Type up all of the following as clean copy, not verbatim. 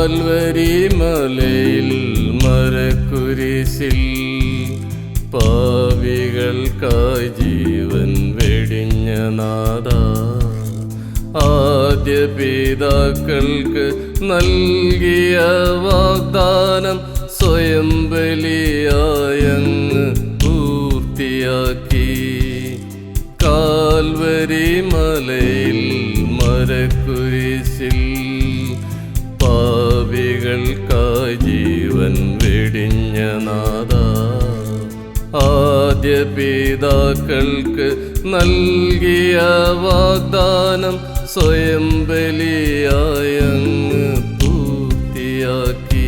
Calvary മലയിൽ മരക്കുരിശിൽ പാപികൾക്കായി ജീവൻ വെടിഞ്ഞ നാഥാ, ആദ്യ പിതാക്കൾക്ക് നൽകിയ വാഗ്ദാനം സ്വയം ബലിയായങ്ങ് പൂർത്തിയാക്കി. കാൽവരി മലയിൽ മരക്കുരിശിൽ പാപികൾക്കായി ജീവൻ വെടിഞ്ഞ നാഥാ, ആദ്യ പിതാക്കൾക്ക് നൽകിയ വാഗ്ദാനം സ്വയം ബലിയായങ്ങ് പൂർത്തിയാക്കി.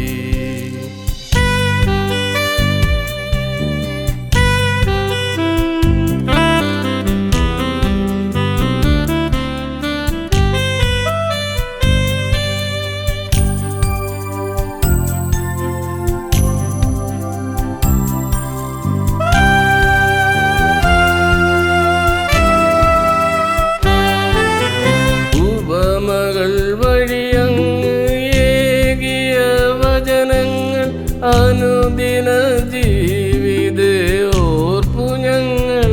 അനുദിന ജീവിതേ ഓർപ്പു ഞങ്ങൾ,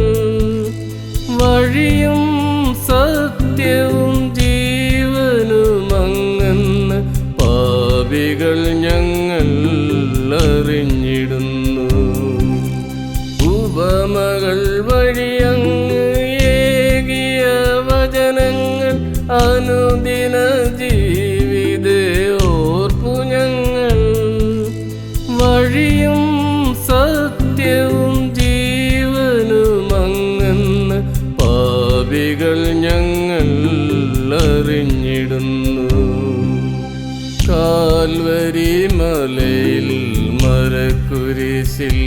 വഴിയും സത്യവും ജീവനുമങ്ങെന്ന് പാപികൾ ഞങ്ങൾ അറിഞ്ഞിടുന്നു. ഉപമകൾ വഴിയങ്ങ് ഏകിയ വചനങ്ങൾ അനുദിന ജീവിതേ ഓർപ്പു ഞങ്ങൾ, വഴിയും സത്യവും ജീവനുമങ്ങെന്ന് പാപികൾ ഞങ്ങൾ അറിഞ്ഞിടുന്നു. കാൽവരി മലയിൽ മരക്കുരിശിൽ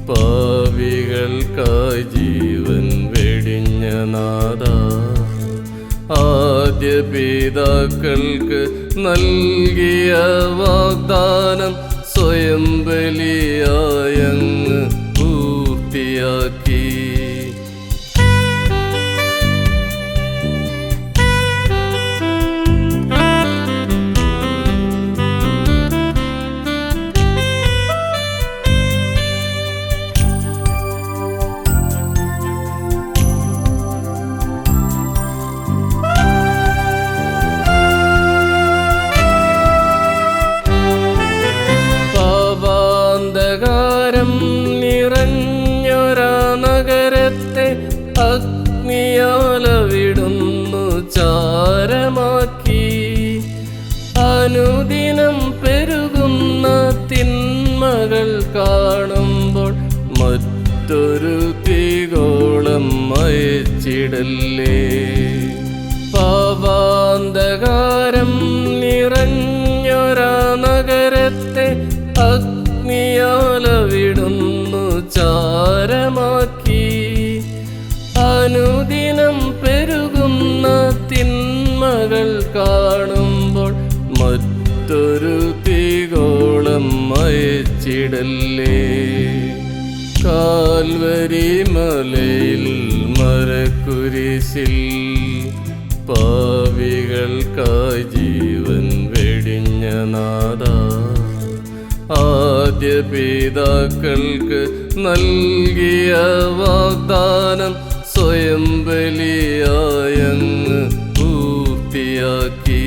പാപികൾക്കായി ജീവൻ വെടിഞ്ഞ നാഥാ, ആദ്യ പിതാക്കൾക്ക് നൽകിയ വാഗ്ദാനം സ്വയം ബലിയായങ്ങ് പൂർത്തിയാക്കി. നിറഞ്ഞൊരാ നഗരത്തെ അഗ്നിയാലവിടുന്നു ചാരമാക്കി. അനുദിനം പെരുകുന്ന തിന്മകൾ കാണുമ്പോൾ മറ്റൊരു തീഗോളം അയച്ചിടല്ലേ. പാപാന്ധകാരം നിറഞ്ഞൊരാ നഗരത്തെ അഗ്നിയാലവിടുന്നു ചാരമാക്കി. അനുദിനം പെരുകുന്ന തിന്മകൾ കാണുമ്പോൾ മറ്റൊരു തീഗോളം അയച്ചിടല്ലേ. കാൽവരി മലയിൽ മരക്കുരിശിൽ പാപികൾക്കായി ജീവൻ വെടിഞ്ഞ നാഥാ, ആദ്യ പിതാക്കൾക്ക് നൽകിയ വാഗ്ദാനം സ്വയം ബലിയായങ്ങ് പൂർത്തിയാക്കി.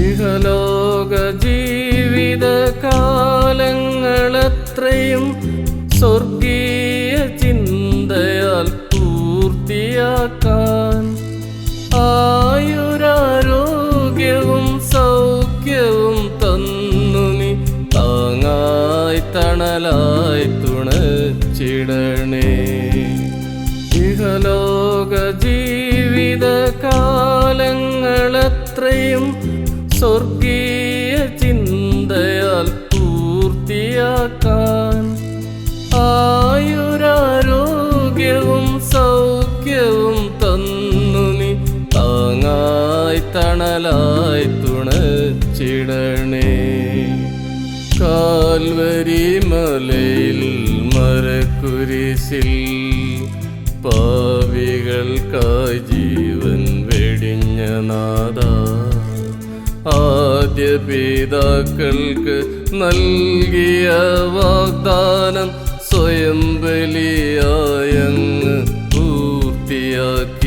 ഇഹലോക ജീവിതകാലങ്ങളത്രയും സ്വർഗീയ ചിന്തയാൽ പൂർത്തിയാക്കാൻ ആയുരാരോഗ്യവും സൗഖ്യവും തന്നു നീ താങ്ങായി തണലായി തുണച്ചിടണേ. ഇഹലോക ജീവിതകാലങ്ങളത്രയും സ്വർഗീയ ചിന്തയാൽ പൂർത്തിയാക്കാൻ കാൽവരി മലയിൽ മരക്കുരിശിൽ പാപികൾക്കായി ജീവൻ വെടിഞ്ഞ നാഥ, ആദ്യ പിതാക്കൾക്ക് നൽകിയ വാഗ്ദാനം സ്വയം ബലിയായങ്ങ് പൂർത്തിയാക്കി.